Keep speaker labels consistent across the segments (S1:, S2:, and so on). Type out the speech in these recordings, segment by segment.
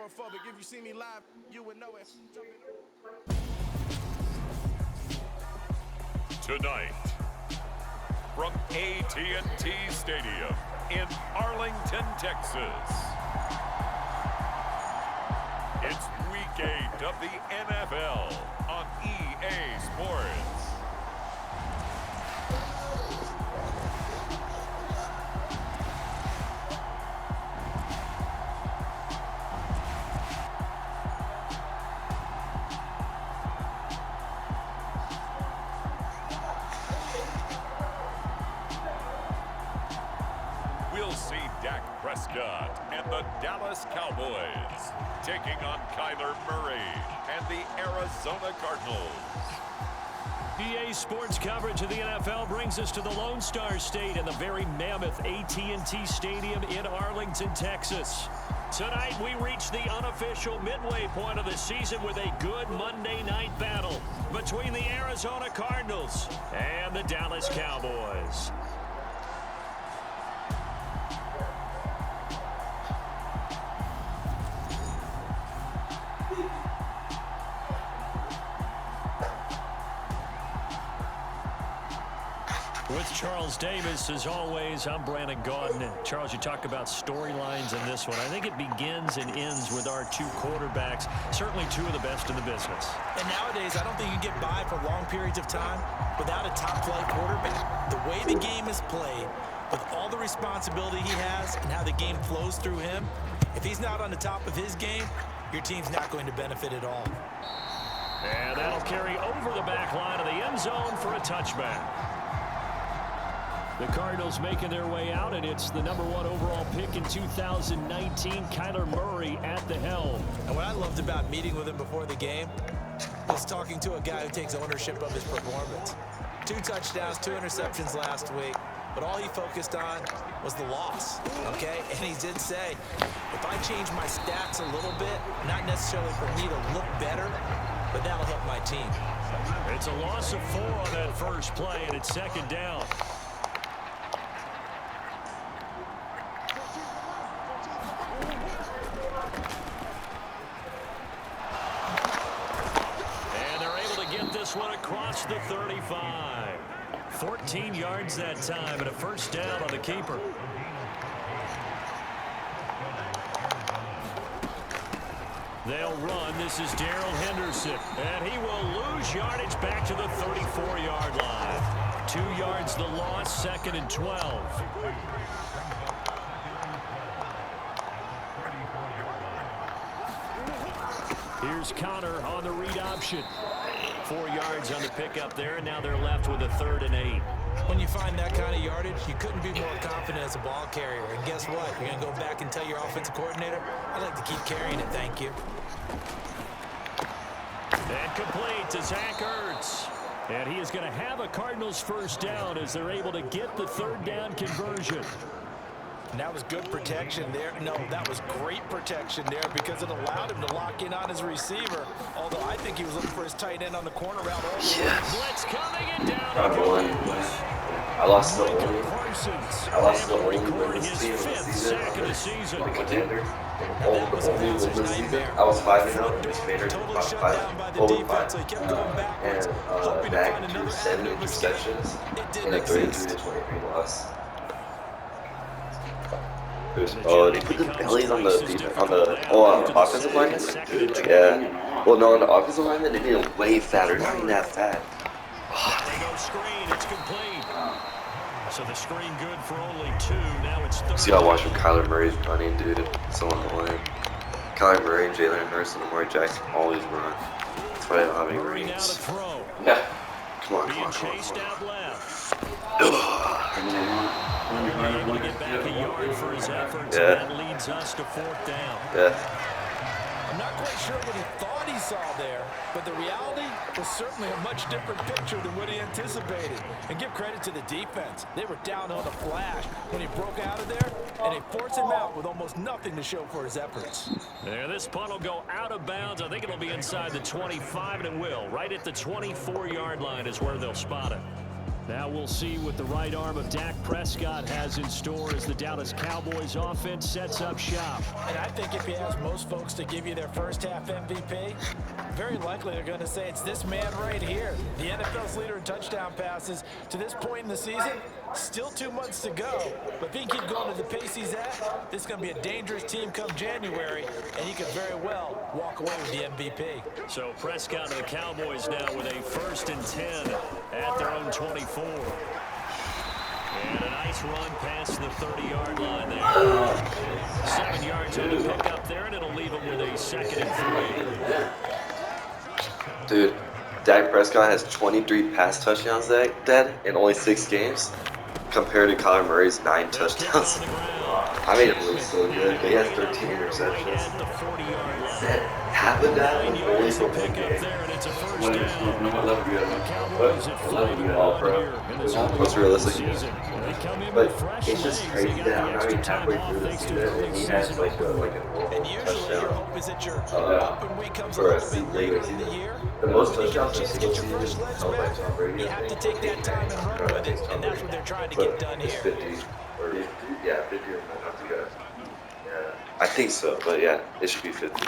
S1: agoraphobic. If you see me live, you would know it.
S2: Tonight, from AT&T Stadium in Arlington, Texas, it's Week 8 of the NFL on EA Sports. We'll see Dak Prescott and the Dallas Cowboys taking on Kyler Murray and the Arizona Cardinals.
S3: EA Sports coverage of the NFL brings us to the Lone Star State and the very mammoth AT&T Stadium in Arlington, Texas. Tonight, we reach the unofficial midway point of the season with a good Monday night battle between the Arizona Cardinals and the Dallas Cowboys. With Charles Davis, as always, I'm Brandon Gaudin. Charles, you talk about storylines in this one. I think it begins and ends with our two quarterbacks, certainly two of the best in the business.
S4: And nowadays, I don't think you get by for long periods of time without a top-flight quarterback. The way the game is played, with all the responsibility he has and how the game flows through him, if he's not on the top of his game, your team's not going to benefit at all.
S3: And that'll carry over the back line of the end zone for a touchback. The Cardinals making their way out, and it's the #1 overall pick in 2019, Kyler Murray at the helm.
S4: And what I loved about meeting with him before the game was talking to a guy who takes ownership of his performance. 2 touchdowns, 2 interceptions last week, but all he focused on was the loss, okay? And he did say, if I change my stats a little bit, not necessarily for me to look better, but that'll help my team.
S3: It's a loss of 4 on that first play, and it's second down. This one across the 35. 14 yards that time and a first down on the keeper. They'll run. This is Darrell Henderson. And he will lose yardage back to the 34-yard line. 2 yards the loss, 2nd and 12. Here's Connor on the read option. 4 yards on the pickup there, and now they're left with a 3rd and 8.
S4: When you find that kind of yardage, you couldn't be more confident as a ball carrier. And guess what? You're going to go back and tell your offensive coordinator, I'd like to keep carrying it, thank you.
S3: And complete to Zach Ertz. And he is going to have a Cardinals first down as they're able to get the 3rd down conversion.
S4: And that was good protection there. No, that was great protection there because it allowed him to lock in on his receiver. Although I think he was looking for his tight end on the corner route.
S3: Blitz coming and down.
S5: I lost the only win this season.
S3: Sack of the season.
S5: Contender. Only win this season. I was 5-0. This Vader over 5. And Dak threw 7 interceptions in a 32-23 loss. Oh, they put the bellies on the offensive lineman? Yeah. Well, no, on the offensive lineman, they made him way fatter, not even that fat.
S3: They go screen, it's complete. So the screen good for only 2, now it's 3.
S5: See, I watch when Kyler Murray's running, dude. It's so annoying. Kyler Murray, Jalen Hurts, and Lamar Jackson always run. That's why I don't have any
S3: Murray now
S5: rings.
S3: to throw.
S5: Yeah. Come on.
S3: Being chased out left.
S5: Able
S3: to get back a yard for his efforts, and that leads us to 4th down.
S4: I'm not quite sure what he thought he saw there, but the reality was certainly a much different picture than what he anticipated. And give credit to the defense. They were down on a flash when he broke out of there, and they forced him out with almost nothing to show for his efforts.
S3: And this punt will go out of bounds. I think it'll be inside the 25, and it will. Right at the 24-yard line is where they'll spot it. Now we'll see what the right arm of Dak Prescott has in store as the Dallas Cowboys offense sets up shop.
S4: And I think if you ask most folks to give you their first half MVP, very likely they're going to say it's this man right here. The NFL's leader in touchdown passes. To this point in the season, still 2 months to go. But if he can keep going at the pace he's at, this is going to be a dangerous team come January, and he could very well walk away with the MVP.
S3: So Prescott and the Cowboys now with a 1st and 10 at their own 24. And a nice run past the 30-yard line there. 7 yards on the pickup there, and it'll leave him with a 2nd and 3.
S5: Dude, Dak Prescott has 23 pass touchdowns in only 6 games, compared to Kyler Murray's 9 touchdowns. I made him look so good, but he has 13 interceptions. Half of that was only for 1 game. What's realistic? But it's just crazy that I'm already halfway through the season and he has like a touchdown for a seat later season. The most touchdowns in a single season is held by Tom Brady.
S4: You have to take that time and run with it, and that's what they're trying to get done here.
S5: 50 or 50 or not to go. Yeah, I think so, but yeah, it should be 50.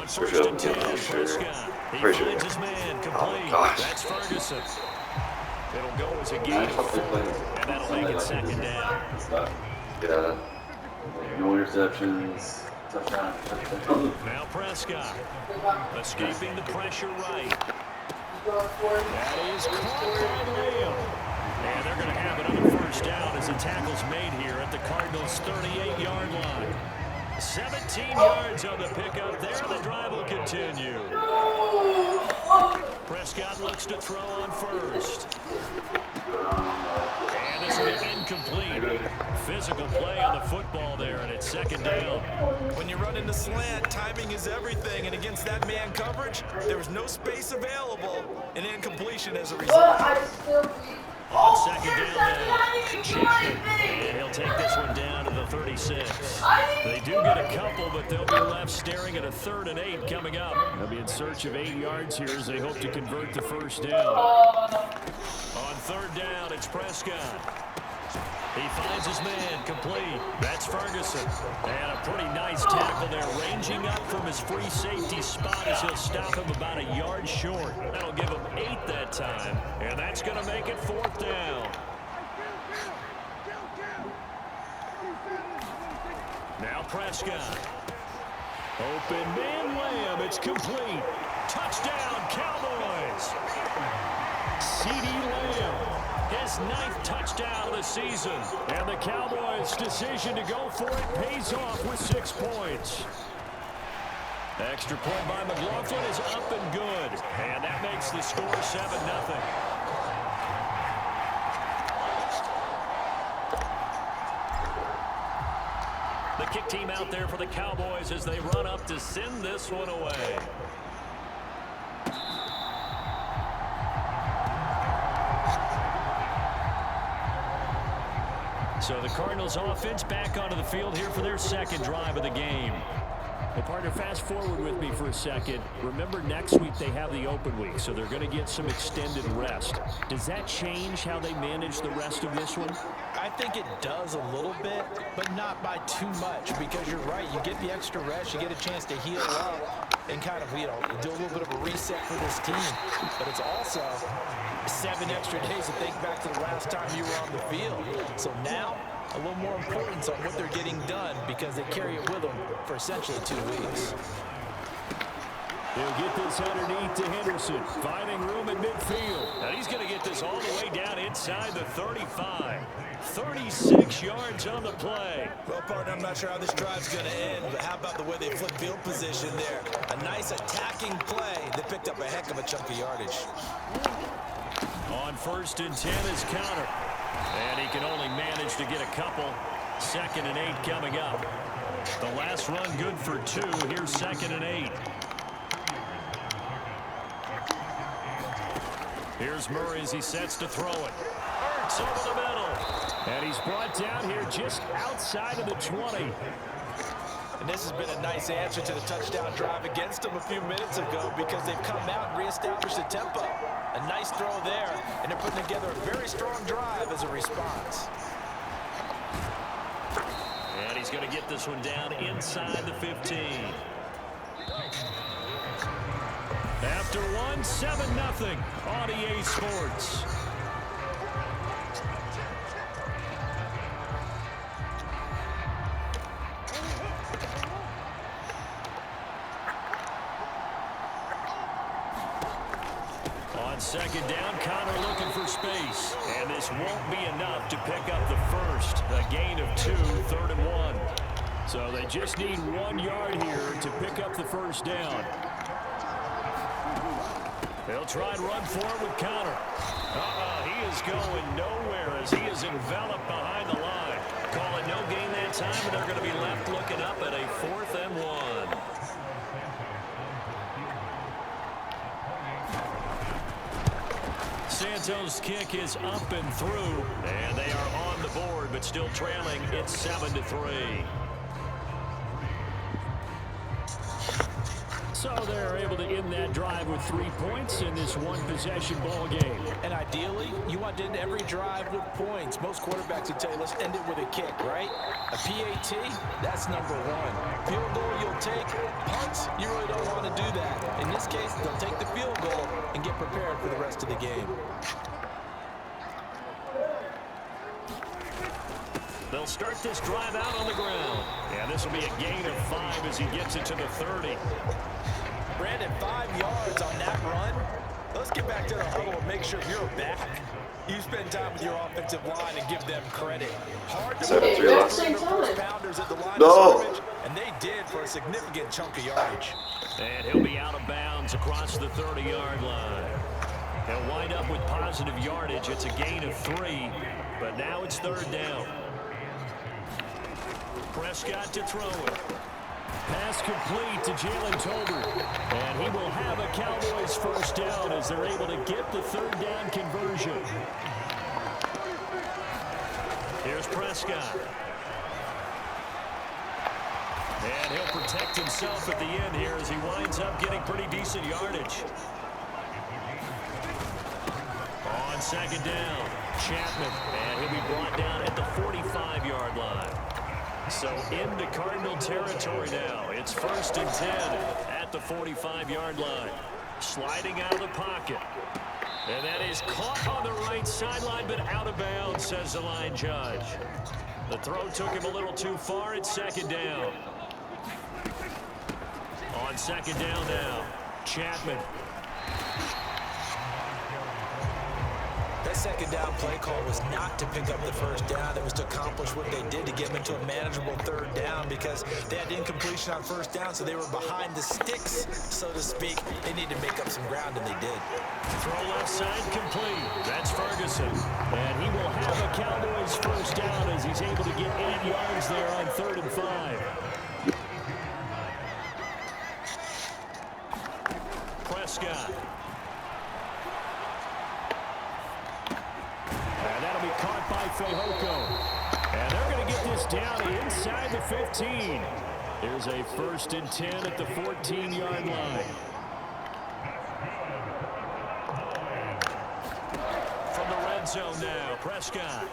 S5: For sure. For sure. Oh gosh.
S3: That's Ferguson. It'll go as a game, and that'll make it 2nd down.
S5: Yeah.
S6: No interceptions. Touchdown.
S3: Now Prescott escaping the pressure right. That is caught by Liam. And they're going to have another 1st down as the tackle's made here at the Cardinals' 38-yard line. 17 yards on the pickup there. The drive will continue. Prescott looks to throw on 1st. And this is incomplete. Physical play on the football there, and it's 2nd down.
S4: When you run into slant, timing is everything, and against that man coverage, there was no space available, and incompletion as a result.
S3: On 2nd down now, Chapman, and he'll take this one down to the 36. They do get a couple, but they'll be left staring at a 3rd and 8 coming up. They'll be in search of 8 yards here as they hope to convert the 1st down. On 3rd down, it's Prescott. He finds his man complete. That's Ferguson. And a pretty nice tackle there, ranging up from his free safety spot as he'll stop him about a yard short. That'll give him 8 that time, and that's going to make it 4th down. Now Prescott. Open man Lamb. It's complete. Touchdown, Cowboys. CeeDee Lamb. His 9th touchdown of the season. And the Cowboys' decision to go for it pays off with 6 points. Extra point by McLaughlin is up and good. And that makes the score 7-0. The kick team out there for the Cowboys as they run up to send this one away. So the Cardinals offense back onto the field here for their 2nd drive of the game. Well, partner, fast forward with me for a second. Remember, next week they have the open week, so they're going to get some extended rest. Does that change how they manage the rest of this one?
S4: I think it does a little bit, but not by too much, because you're right. You get the extra rest, you get a chance to heal up and kind of, do a little bit of a reset for this team. But it's also 7 extra days to think back to the last time you were on the field. So now, a little more importance on what they're getting done because they carry it with them for essentially 2 weeks.
S3: He'll get this underneath to Henderson, finding room in midfield. And he's going to get this all the way down inside the 35. 36 yards on the play.
S4: Well, partner, I'm not sure how this drive's going to end, but how about the way they flip field position there? A nice attacking play that picked up a heck of a chunk of yardage.
S3: On 1st and 10 is counter. And he can only manage to get a couple. 2nd and 8 coming up. The last run good for 2. Here's 2nd and 8. Here's Murray as he sets to throw it. Ertz over the middle. And he's brought down here just outside of the 20.
S4: And this has been a nice answer to the touchdown drive against them a few minutes ago because they've come out and reestablished the tempo. A nice throw there, and they're putting together a very strong drive as a response.
S3: And he's going to get this one down inside the 15. After one, 7-0 on EA Sports. On second down, Connor looking for space. And this won't be enough to pick up the first. A gain of 2, 3rd and 1. So they just need 1 yard here to pick up the first down. They'll try and run forward with Connor. He is going nowhere as he is enveloped behind the line. Call it no gain that time, and they're going to be left looking up at a 4th and 1. Santos' kick is up and through, and they are on the board, but still trailing. It's 7-3. So they're able to end that drive with 3 points in this one-possession ball game.
S4: And ideally, you want to end every drive with points. Most quarterbacks would tell you, let's end it with a kick, right? A PAT, that's number 1. Field goal you'll take. Punts, you really don't want to do that. In this case, they'll take the field goal and get prepared for the rest of the game.
S3: They'll start this drive out on the ground. And this will be a gain of 5 as he gets it to the 30.
S4: Brandon, 5 yards on that run. Let's get back to the huddle and make sure you're back. You spend time with your offensive line and give them credit. Hard to believe the first pounders at the line of scrimmage, and they did for a significant chunk of yardage.
S3: And he'll be out of bounds across the 30-yard line. He'll wind up with positive yardage. It's a gain of 3, but now it's 3rd down. Prescott to throw it. Pass complete to Jalen Tolbert. And he will have a Cowboys first down as they're able to get the 3rd down conversion. Here's Prescott. And he'll protect himself at the end here as he winds up getting pretty decent yardage. On second down, Chapman. And he'll be brought down at the 45-yard line. So into Cardinal territory now. It's 1st and 10 at the 45-yard line. Sliding out of the pocket. And that is caught on the right sideline, but out of bounds, says the line judge. The throw took him a little too far. It's 2nd down. On 2nd down now, Chapman.
S4: That 2nd down play call was not to pick up the first down. It was to accomplish what they did to get them into a manageable 3rd down because they had incompletion on 1st down, so they were behind the sticks, so to speak. They needed to make up some ground, and they did.
S3: Throw left side complete. That's Ferguson. And he will have a Cowboys first down as he's able to get 8 yards there on 3rd and 5. Prescott. And that'll be caught by Fehoko. And they're going to get this down inside the 15. Here's a 1st and 10 at the 14-yard line. From the red zone now, Prescott.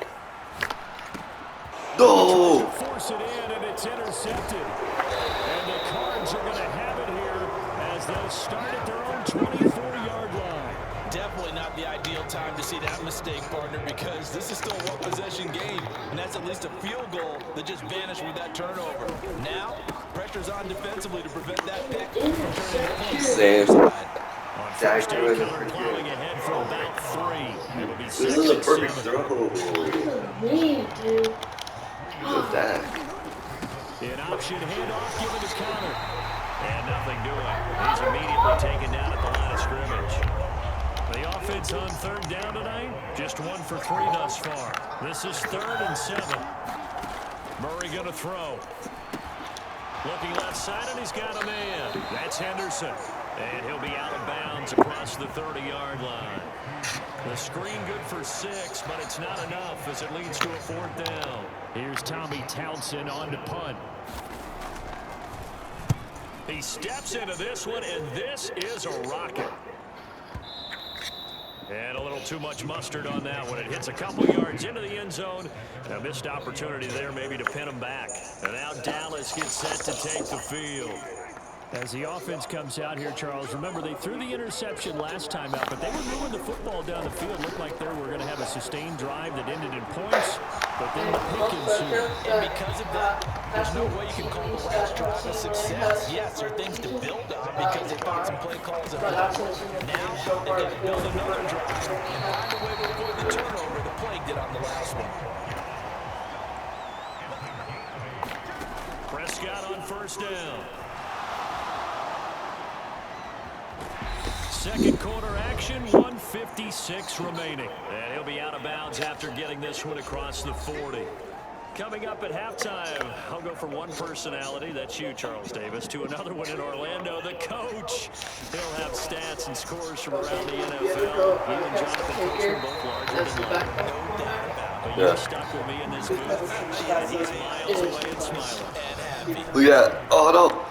S5: No!
S3: Force it in, and it's intercepted. And the Cards are going to have it here as they'll start at their own 24-yard line.
S4: Definitely not the ideal time to see that mistake, partner, because this is still a one-possession game, and that's at least a field goal that just vanished with that turnover. Now, pressure's on defensively to prevent that pick from turning
S5: Same.
S3: On first down, Connor plowing ahead for about 3. It'll be 6
S5: This is a
S3: and
S5: perfect
S3: 7.
S5: throw.
S7: Dude.
S5: Look at that.
S3: An option handoff given to Connor. And nothing doing. He's immediately taken down at the line of scrimmage. The offense on 3rd down tonight, just 1 for 3 thus far. This is 3rd and 7. Murray going to throw. Looking left side, and he's got a man. That's Henderson. And he'll be out of bounds across the 30-yard line. The screen good for 6, but it's not enough as it leads to a 4th down. Here's Tommy Townsend on to punt. He steps into this one, and this is a rocket. And a little too much mustard on that one. It hits a couple yards into the end zone. A missed opportunity there maybe to pin him back. And now Dallas gets set to take the field. As the offense comes out here, Charles, remember they threw the interception last time out, but they were moving the football down the field. Looked like they were going to have a sustained drive that ended in points, but then the pick ensued.
S4: And because of that, there's no way you can call the last drive a success. Yes, there are things to build on because they found some play calls at home. Now, they've got to build another drive and find a way to avoid the turnover the Plague did on the last one.
S3: Prescott on first down. Second quarter action, 1:56 remaining. And he'll be out of bounds after getting this one across the 40. Coming up at halftime, I'll go from one personality, that's you, Charles Davis, to another one in Orlando, the coach. He'll have stats and scores from around the NFL. He and Jonathan Coachman both larger than life. No doubt about it. But you're stuck with me in this booth. And he's miles away and smiling. And happy.
S5: Look at that. Oh, no.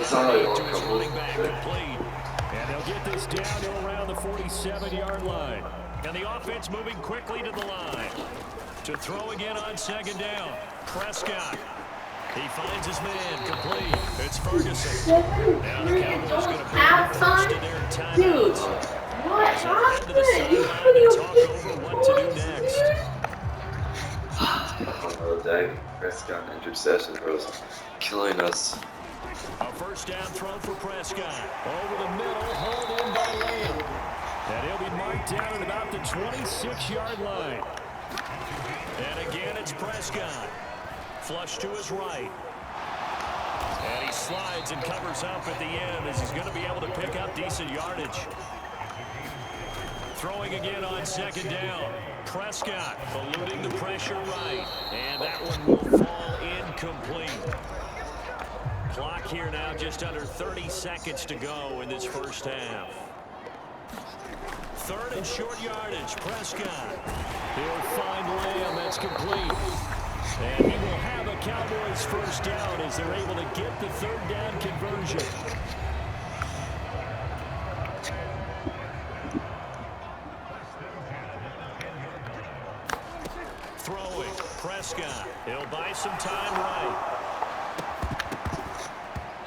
S3: It's not to his running back, complete. And they'll get this down to around the 47-yard line. And the offense moving quickly to the line. To throw again on second down. Prescott. He finds his man, complete. It's Ferguson. Now the Cowboys going to bring the first of their timeouts.
S7: What
S3: As they head to the
S7: happened?
S3: sideline and talk over what to do next.
S5: Oh, dang. Prescott interception, bro. Killing us.
S3: A first down throw for Prescott. Over the middle, hauled in by Lamb. And he'll be marked down at about the 26-yard line. And again, it's Prescott. Flush to his right. And he slides and covers up at the end as he's going to be able to pick up decent yardage. Throwing again on second down. Prescott eluding the pressure right. And that one will fall incomplete. Clock here now just under 30 seconds to go in this first half. Third and short yardage. Prescott. He'll find Lamb. That's complete. And he will have a Cowboys first down as they're able to get the third down conversion. Throwing. Prescott. He'll buy some time right.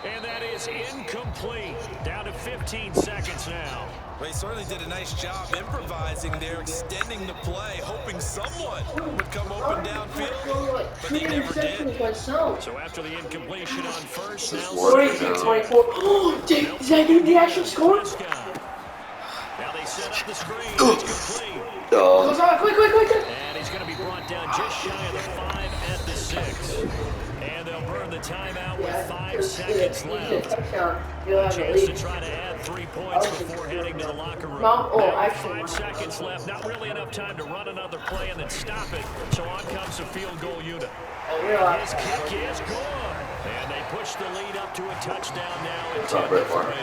S3: And that is incomplete. Down to 15 seconds now.
S4: Well, he certainly did a nice job improvising there, extending the play, hoping someone would come open downfield, but they never did.
S3: So after the incompletion on first, now
S7: 24. Oh, is that going to be the actual score?
S3: Now they set up the screen. It's complete.
S7: Quick.
S3: And he's going to be brought down just shy of the 5 at the 6. And they'll burn the timeout with 5 seconds left. A chance to try to add 3 points before heading to the locker room. Now, 5 seconds left. Not really enough time to run another play and then stop it. So on comes the field goal unit. His kick is good. And they push the lead up to a touchdown now at 10-3.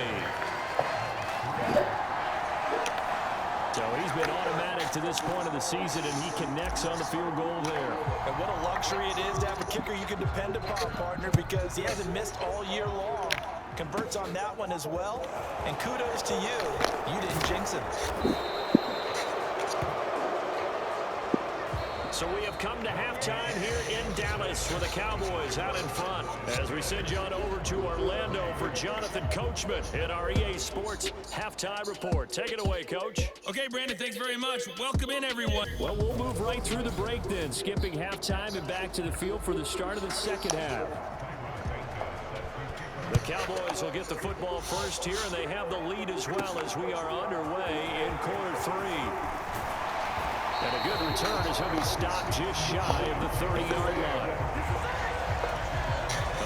S3: So he's been automatic to this point of the season, and he connects on the field goal there.
S4: And what a luxury it is to have a kicker you can depend upon, partner, because he hasn't missed all year long. Converts on that one as well. And kudos to you. You didn't jinx him.
S3: So we have come to halftime here in Dallas with the Cowboys out in front. As we send you on over to Orlando for Jonathan Coachman in our EA Sports Halftime Report. Take it away, Coach.
S8: Okay, Brandon, thanks very much. Welcome in, everyone.
S3: Well, we'll move right through the break then, skipping halftime and back to the field for the start of the second half. The Cowboys will get the football first here, and they have the lead as well as we are underway in quarter 3. And a good return as he'll be stopped just shy of the 30-yard line.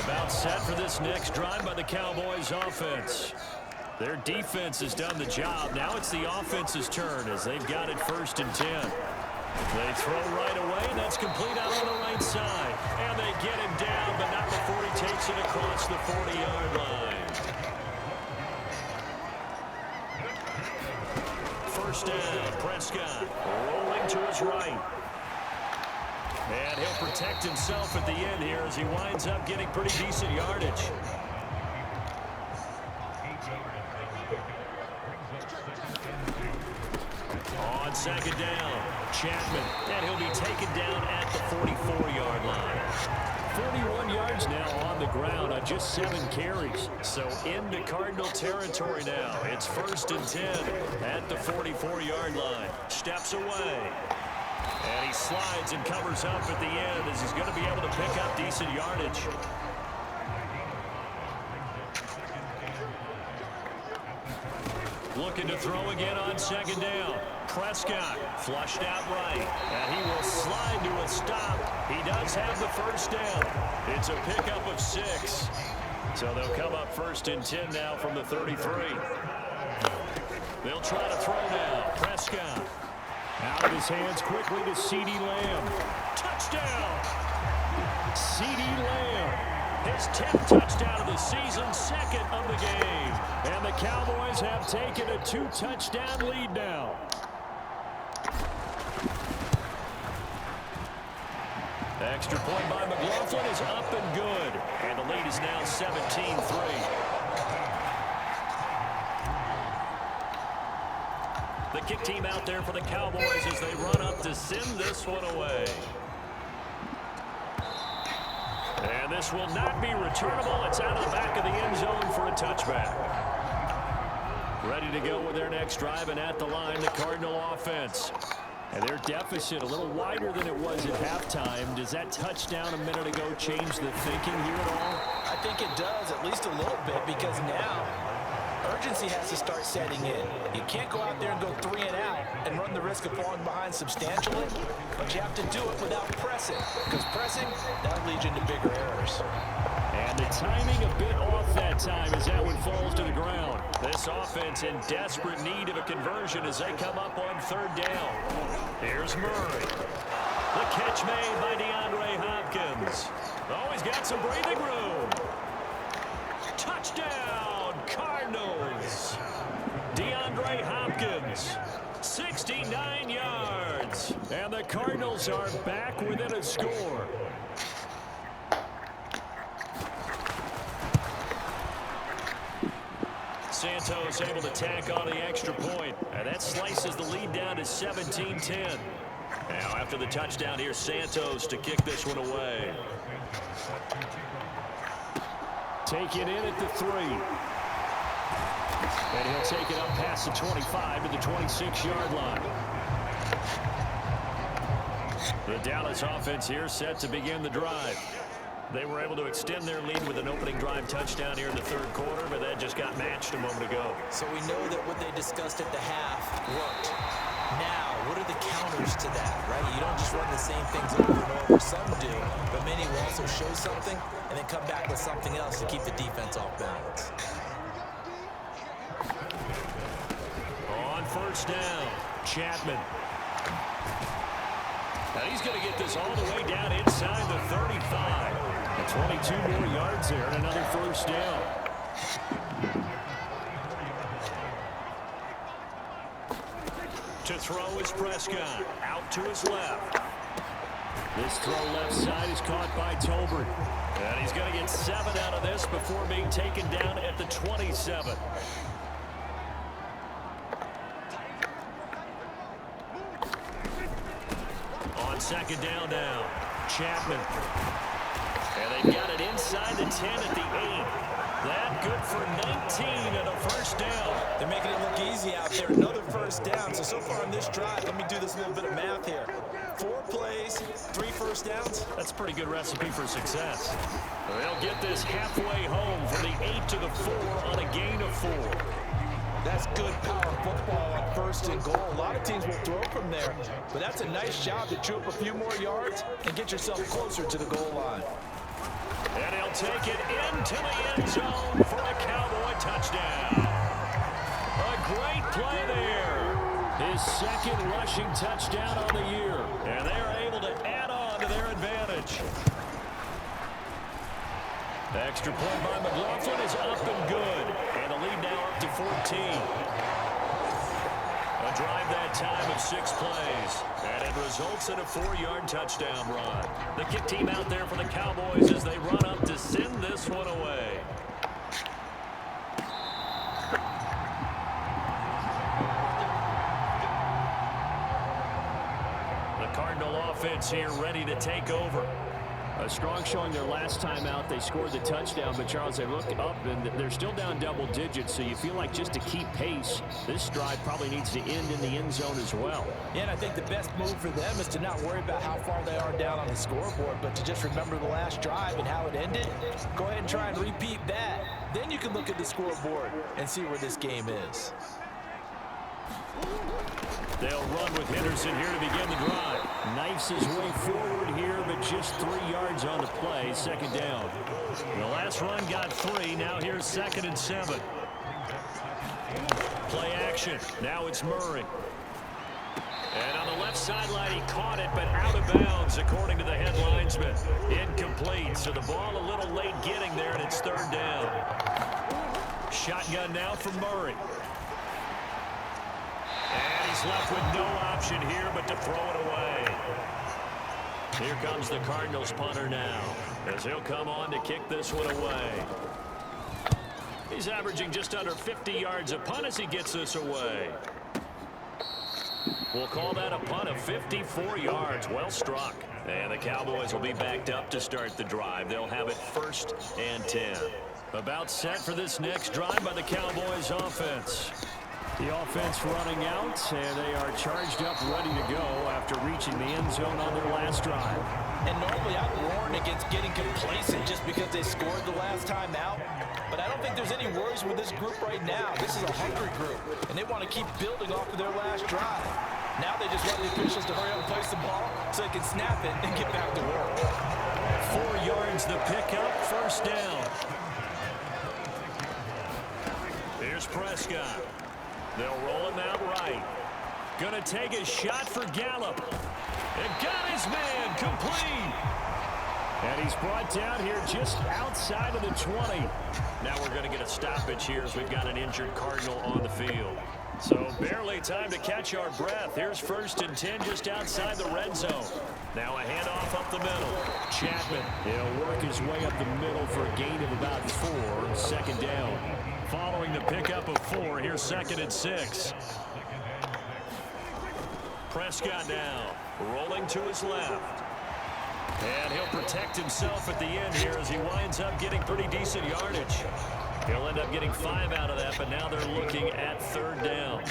S3: About set for this next drive by the Cowboys offense. Their defense has done the job. Now it's the offense's turn as they've got it first and 10. They throw right away, and that's complete out on the right side. And they get him down, but not before he takes it across the 40-yard line. First down, Prescott rolling to his right. And he'll protect himself at the end here as he winds up getting pretty decent yardage. On second down, Chapman, and he'll be taken down at the 44-yard line. 41 yards now on the ground on just 7 carries. So into Cardinal territory now. It's 1st and 10 at the 44-yard line. Steps away. And he slides and covers up at the end as he's going to be able to pick up decent yardage. Looking to throw again on second down. Prescott flushed out right, and he will slide to a stop. He does have the first down. It's a pickup of 6. So they'll come up 1st and 10 now from the 33. They'll try to throw now. Prescott out of his hands quickly to CeeDee Lamb. Touchdown! CeeDee Lamb. His 10th touchdown of the season, 2nd of the game. And the Cowboys have taken a 2-touchdown lead now. Extra point by McLaughlin is up and good. And the lead is now 17-3. The kick team out there for the Cowboys as they run up to send this one away. And this will not be returnable. It's out of the back of the end zone for a touchback. Ready to go with their next drive, and at the line, the Cardinal offense. And their deficit a little wider than it was at halftime. Does that touchdown a minute ago change the thinking here at all?
S4: I think it does, at least a little bit, because now urgency has to start setting in. You can't go out there and go 3 and out and run the risk of falling behind substantially, but you have to do it without pressing, because pressing, that'll lead you into bigger errors.
S3: And the timing a bit off that time as that one falls to the ground. This offense in desperate need of a conversion as they come up on 3rd down. Here's Murray. The catch made by DeAndre Hopkins. Oh, he's got some breathing room. Touchdown, Cardinals. DeAndre Hopkins, 69 yards. And the Cardinals are back within a score. Santos able to tack on the extra point, and that slices the lead down to 17-10. Now after the touchdown, here's Santos to kick this one away. Taken in at the 3. And he'll take it up past the 25 to the 26-yard line. The Dallas offense here set to begin the drive. They were able to extend their lead with an opening drive touchdown here in the 3rd quarter, but that just got matched a moment ago.
S4: So we know that what they discussed at the half worked. Now, what are the counters to that, right? You don't just run the same things over and over. Some do, but many will also show something and then come back with something else to keep the defense off balance.
S3: On 1st down, Chapman. Now he's going to get this all the way down inside the 35. 22 more yards there and another 1st down. To throw is Prescott. Out to his left. This throw left side is caught by Tolbert. And he's going to get 7 out of this before being taken down at the 27. On 2nd down now, Chapman. And they've got it inside the 10 at the 8. That good for 19 and a 1st down.
S4: They're making it look easy out there. Another 1st down. So far on this drive, let me do this little bit of math here. 4 plays, 3 1st downs.
S3: That's a pretty good recipe for success. They'll get this halfway home from the 8 to the 4 on a gain of 4.
S4: That's good power football on 1st and goal. A lot of teams will throw from there, but that's a nice job to chew up a few more yards and get yourself closer to the goal line.
S3: And he'll take it into the end zone for a Cowboy touchdown. A great play there. His 2nd rushing touchdown on the year. And they're able to add on to their advantage. The extra point by McLaughlin is up and good. And the lead now up to 14. A drive that time of 6 plays, and it results in a 4-yard touchdown run. The kick team out there for the Cowboys as they run up to send this one away. The Cardinal offense here ready to take over.
S9: A strong showing their last time out. They scored the touchdown, but Charles, they look up and they're still down double digits, so you feel like just to keep pace, this drive probably needs to end in the end zone as well.
S4: Yeah, and I think the best move for them is to not worry about how far they are down on the scoreboard, but to just remember the last drive and how it ended. Go ahead and try and repeat that. Then you can look at the scoreboard and see where this game is.
S3: They'll run with Henderson here to begin the drive.
S9: Knifes his way forward here, but just 3 yards on the play. Second down.
S3: The last run got 3. Now here's 2nd and 7. Play action. Now it's Murray. And on the left sideline, he caught it, but out of bounds, according to the head linesman. Incomplete, so the ball a little late getting there, and it's 3rd down. Shotgun now for Murray. And he's left with no option here but to throw it away. Here comes the Cardinals punter now, as he'll come on to kick this one away. He's averaging just under 50 yards a punt as he gets this away. We'll call that a punt of 54 yards. Well struck. And the Cowboys will be backed up to start the drive. They'll have it 1st and 10. About set for this next drive by the Cowboys offense.
S9: The offense running out, and they are charged up, ready to go after reaching the end zone on their last drive.
S4: And normally I'd warn against getting complacent just because they scored the last time out. But I don't think there's any worries with this group right now. This is a hungry group, and they want to keep building off of their last drive. Now they just want the officials to hurry up and place the ball so they can snap it and get back to work.
S3: 4 yards the pickup, 1st down. Here's Prescott. They'll roll him out right. Gonna take a shot for Gallup. And got his man complete.
S9: And he's brought down here just outside of the 20.
S3: Now we're going to get a stoppage here as we've got an injured Cardinal on the field. So barely time to catch our breath. Here's 1st and 10 just outside the red zone. Now a handoff up the middle. Chapman.
S9: He'll work his way up the middle for a gain of about 4. 2nd down.
S3: Following the pickup of 4, here's 2nd and 6. Prescott now rolling to his left. And he'll protect himself at the end here as he winds up getting pretty decent yardage. He'll end up getting 5 out of that, but now they're looking at 3rd down.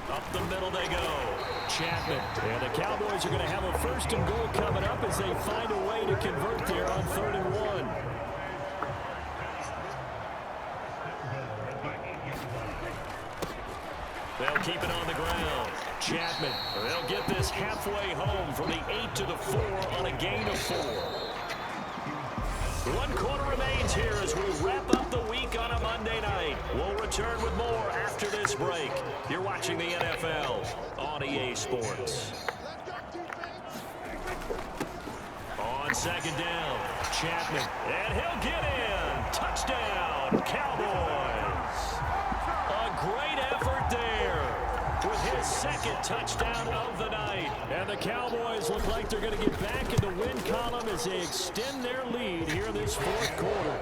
S3: Up the middle they go. Chapman.
S9: And the Cowboys are going to have a 1st and goal coming up as they find a way to convert there on 3rd and 1.
S3: They'll keep it on the ground. Chapman. They'll get this halfway home from the 8 to the 4 on a gain of 4. 1 quarter remains here as we wrap up the week on a Monday night. We'll return with more after this break. You're watching the NFL on EA Sports. On 2nd down, Chapman. And he'll get in. Touchdown, Cowboys. A great effort there with his 2nd touchdown of the night.
S9: And the Cowboys look like they're going to get back in the win column as they extend their lead here in this 4th quarter.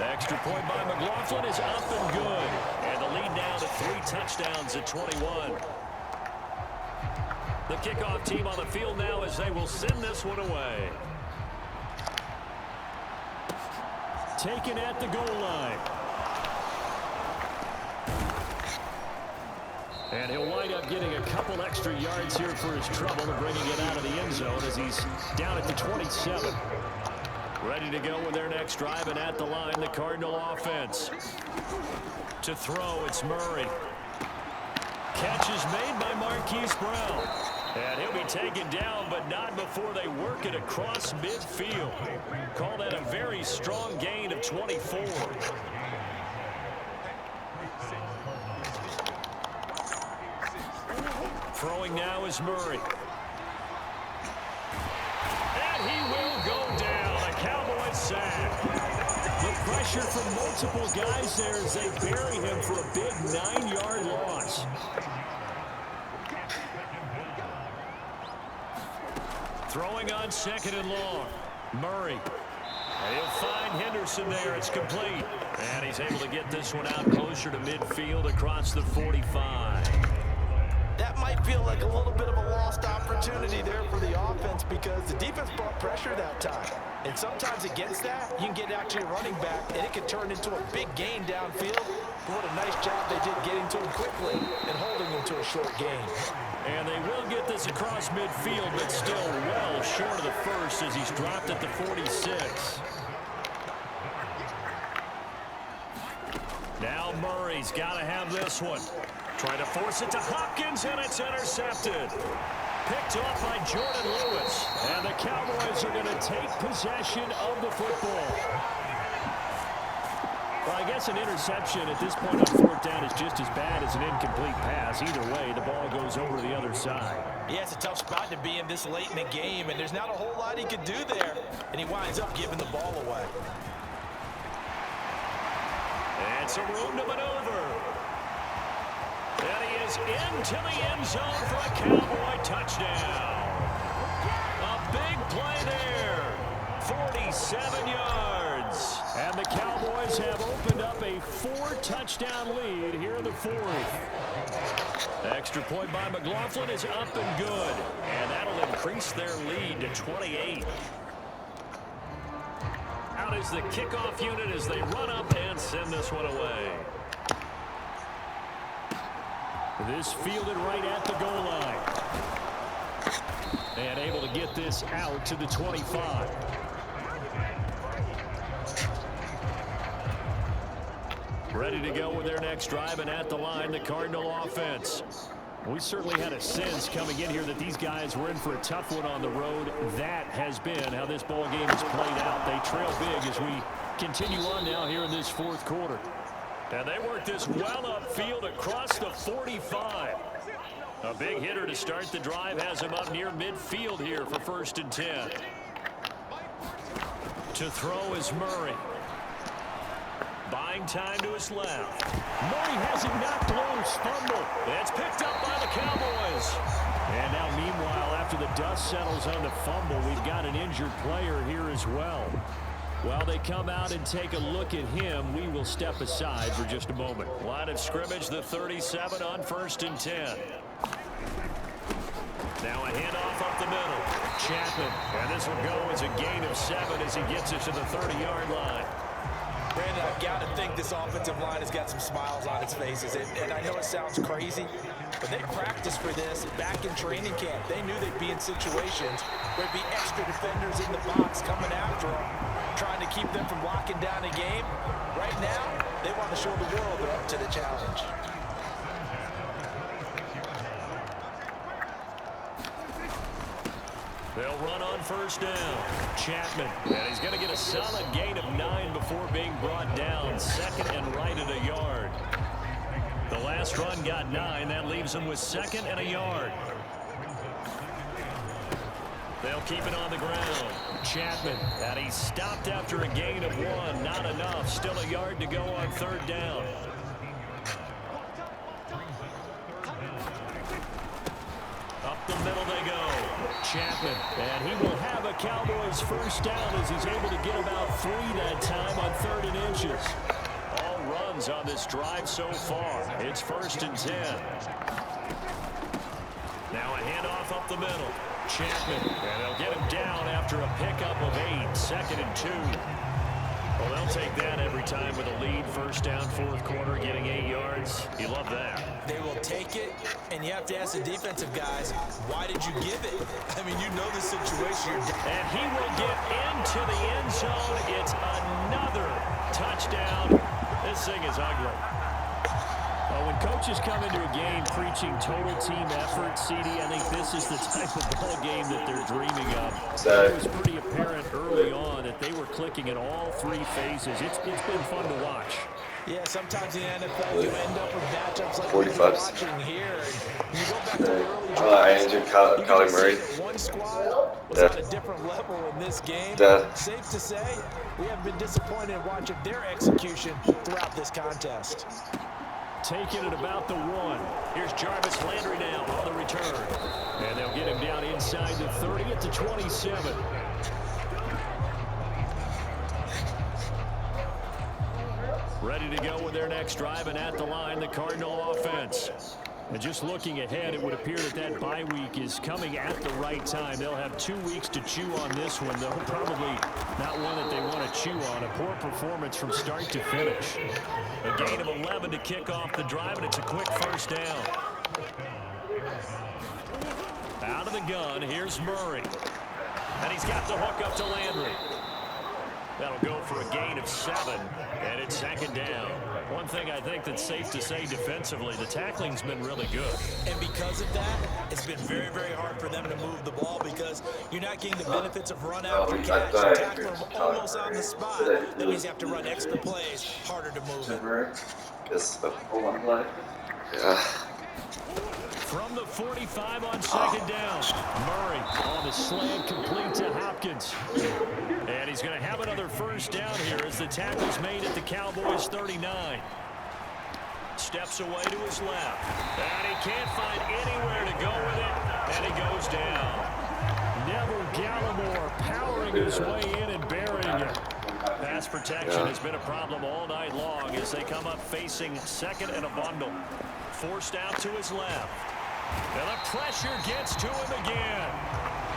S3: Extra point by McLaughlin is up and good. And the lead now to 3 touchdowns at 21. The kickoff team on the field now as they will send this one away.
S9: Taken at the goal line. And he'll wind up getting a couple extra yards here for his trouble and bringing it out of the end zone as he's down at the 27.
S3: Ready to go with their next drive, and at the line, the Cardinal offense. To throw, it's Murray. Catch is made by Marquise Brown. And he'll be taken down, but not before they work it across midfield. Call that a very strong gain of 24. Throwing now is Murray. And he will go down. A Cowboys sack. The pressure pressure from multiple guys there as they bury him for a big 9-yard loss. Throwing on 2nd and long. Murray. And he'll find Henderson there. It's complete. And he's able to get this one out closer to midfield across the 45.
S4: That might feel like a little bit of a lost opportunity there for the offense because the defense brought pressure that time. And sometimes against that, you can get out to your running back, and it can turn into a big gain downfield. But what a nice job they did getting to him quickly and holding him to a short gain.
S3: And they will get this across midfield, but still well short of the first as he's dropped at the 46. Now Murray's got to have this one. Trying to force it to Hopkins, and it's intercepted. Picked off by Jordan Lewis. And the Cowboys are going to take possession of the football. Well, I guess an interception at this point on 4th down is just as bad as an incomplete pass. Either way, the ball goes over to the other side.
S4: Yeah, it's a tough spot to be in this late in the game, and there's not a whole lot he could do there. And he winds up giving the ball away.
S3: And some room to maneuver. And he is into the end zone for a Cowboy touchdown. A big play there. 47 yards. And the Cowboys have opened up a 4-touchdown lead here in the 4th. Extra point by McLaughlin is up and good. And that'll increase their lead to 28. Out is the kickoff unit as they run up and send this one away. This fielded right at the goal line. And able to get this out to the 25. Ready to go with their next drive, and at the line, the Cardinal offense. We certainly had a sense coming in here that these guys were in for a tough one on the road. That has been how this ball game has played out. They trail big as we continue on now here in this 4th quarter. And they work this well upfield across the 45. A big hitter to start the drive has him up near midfield here for 1st and 10. To throw is Murray. Buying time to his left. Murray has it knocked loose. Fumble. It's picked up by the Cowboys. And now, meanwhile, after the dust settles on the fumble, we've got an injured player here as well. While they come out and take a look at him, we will step aside for just a moment. Line of scrimmage, the 37 on 1st and 10. Now a handoff up the middle. Chapman. And this will go as a gain of 7 as he gets it to the 30-yard line.
S4: Brandon, I've got to think this offensive line has got some smiles on its faces. And I know it sounds crazy, but they practiced for this back in training camp. They knew they'd be in situations where there'd be extra defenders in the box coming after them, trying to keep them from locking down a game. Right now, they want to show the world they're up to the challenge.
S3: They'll run on 1st down. Chapman. And he's going to get a solid gain of 9 before being brought down. 2nd and right at a yard. The last run got 9. That leaves him with 2nd and a yard. They'll keep it on the ground. Chapman. And he's stopped after a gain of 1. Not enough. Still a yard to go on 3rd down. Up the middle they go. Chapman, and he will have a Cowboys 1st down as he's able to get about 3 that time on 3rd and inches. All runs on this drive so far. It's 1st and 10. Now a handoff up the middle. Chapman, and they'll get him down after a pickup of 8. 2nd and 2. Well, they'll take that every time with a lead. 1st down, 4th quarter, getting 8 yards. You love that.
S4: They will take it, and you have to ask the defensive guys, why did you give it? I mean, you know the situation.
S3: And he will get into the end zone. It's another touchdown. This thing is ugly. Well, when coaches come into a game preaching total team effort, CD, I think this is the type of ball game that they're dreaming of. It was pretty apparent early on that they were clicking in all 3 phases. It's been fun to watch.
S4: Yeah, sometimes in the NFL you end up with matchups like
S5: 45.
S4: we're watching here. And you go back to the early
S5: I
S4: drives,
S5: injured
S4: you
S5: Kyler
S4: can just
S5: Murray.
S4: see that one squad was
S5: Dead.
S4: on a different level in this game.
S5: Dead.
S4: Safe to say, we have been disappointed in watching their execution throughout this contest.
S3: Taking it about the 1. Here's Jarvis Landry now on the return. And they'll get him down inside the 30 at the 27. Ready to go with their next drive, and at the line, the Cardinal offense. And just looking ahead, it would appear that that bye week is coming at the right time. They'll have 2 weeks to chew on this one, though probably not one that they want to chew on. A poor performance from start to finish. A gain of 11 to kick off the drive, and it's a quick first down. Out of the gun, here's Murray. And he's got the hook up to Landry. That'll go for a gain of 7, and it's second down. One thing I think that's safe to say defensively, the tackling's been really good.
S4: And because of that, it's been very, very hard for them to move the ball because you're not getting the benefits of run after catch. You tackle them almost on the spot. That means you have to run extra plays, harder to move it.
S5: Yeah.
S3: From the 45 on second down, Murray on the slant, complete to Hopkins. And he's going to have another first down here as the tackle's made at the Cowboys' 39. Steps away to his left. And he can't find anywhere to go with it. And he goes down. Neville Gallimore powering his way in and burying it. Pass protection has been a problem all night long as they come up facing second and a bundle. Forced out to his left. And the pressure gets to him again.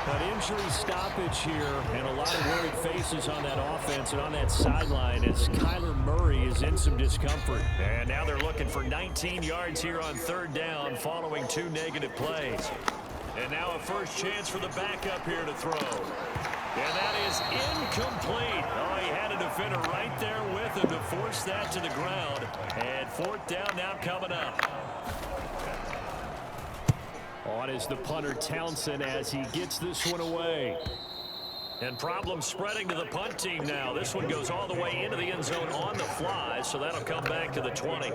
S3: An injury stoppage here and a lot of worried faces on that offense and on that sideline as Kyler Murray is in some discomfort. And now they're looking for 19 yards here on third down following 2 negative plays. And now a first chance for the backup here to throw. And that is incomplete. Oh, he had a defender right there with him to force that to the ground. And fourth down now coming up. On is the punter Townsend as he gets this one away. And problems spreading to the punt team now. This one goes all the way into the end zone on the fly, so that'll come back to the 20.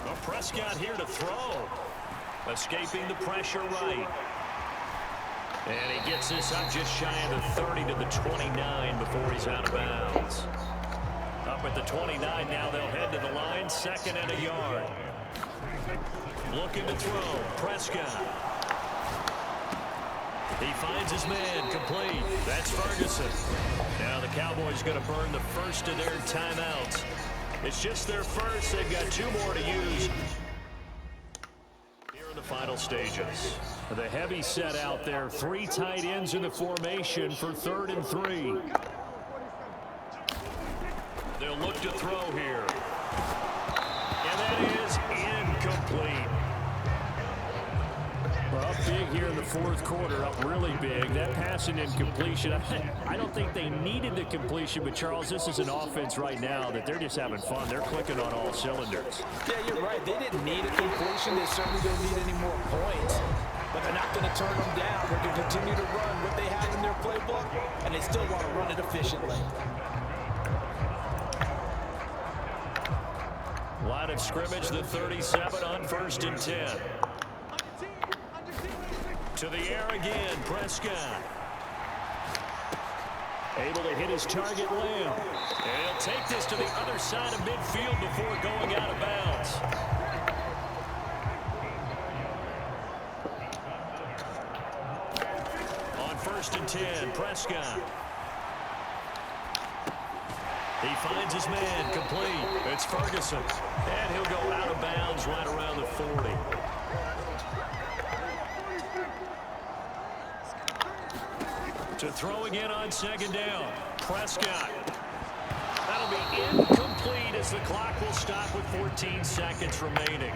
S3: Well, Prescott here to throw. Escaping the pressure right. And he gets this up just shy of the 30 to the 29 before he's out of bounds. Up at the 29 now, they'll head to the line, second and a yard. Looking to throw, Prescott. He finds his man, complete. That's Ferguson. Now the Cowboys going to burn the first of their timeouts. It's just their first. They've got 2 more to use. Here in the final stages. The heavy set out there. 3 tight ends in the formation for 3rd and 3. They'll look to throw here. And that is incomplete. Well, up big here in the 4th quarter, up really big. That passing incompletion, I don't think they needed the completion, but Charles, this is an offense right now that they're just having fun. They're clicking on all cylinders.
S4: Yeah, you're right. They didn't need a completion. They certainly don't need any more points. But they're not going to turn them down. They're going to continue to run what they have in their playbook, and they still want to run it efficiently.
S3: Line of scrimmage, the 37 on 1st and 10. To the air again, Prescott. Able to hit his target, Lamb. And he'll take this to the other side of midfield before going out of bounds. On 1st and 10, Prescott. He finds his man, complete. It's Ferguson. And he'll go out of bounds right around the 40. To throw again on 2nd down. Prescott. That'll be incomplete as the clock will stop with 14 seconds remaining.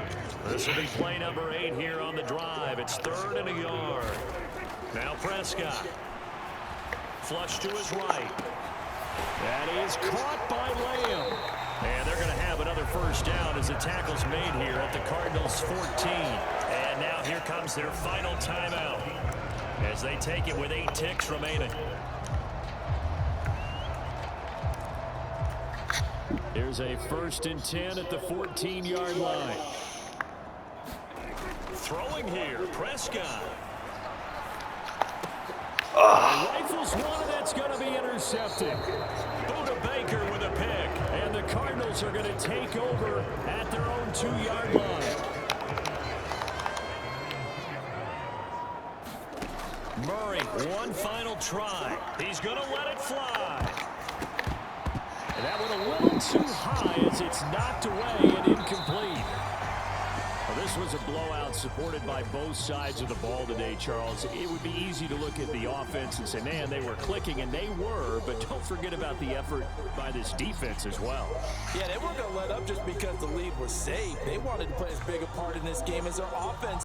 S3: This will be play number 8 here on the drive. It's 3rd and a yard. Now Prescott. Flush to his right. That is caught by Lamb. And they're going to have another first down as the tackle's made here at the Cardinals' 14. And now here comes their final timeout as they take it with 8 ticks remaining. Here's a 1st and 10 at the 14-yard line. Throwing here, Prescott. Rifles one, and that's going to be intercepted. Buda Baker with a pick, and the Cardinals are going to take over at their own 2-yard line. Murray, one final try. He's going to let it fly. And that one a little too high as it's knocked away and incomplete. Well, this was a blowout supported by both sides of the ball today, Charles. It would be easy to look at the offense and say, man, they were clicking, and they were, but don't forget about the effort by this defense as well.
S4: Yeah, they weren't going to let up just because the lead was saved. They wanted to play as big a part in this game as their offense.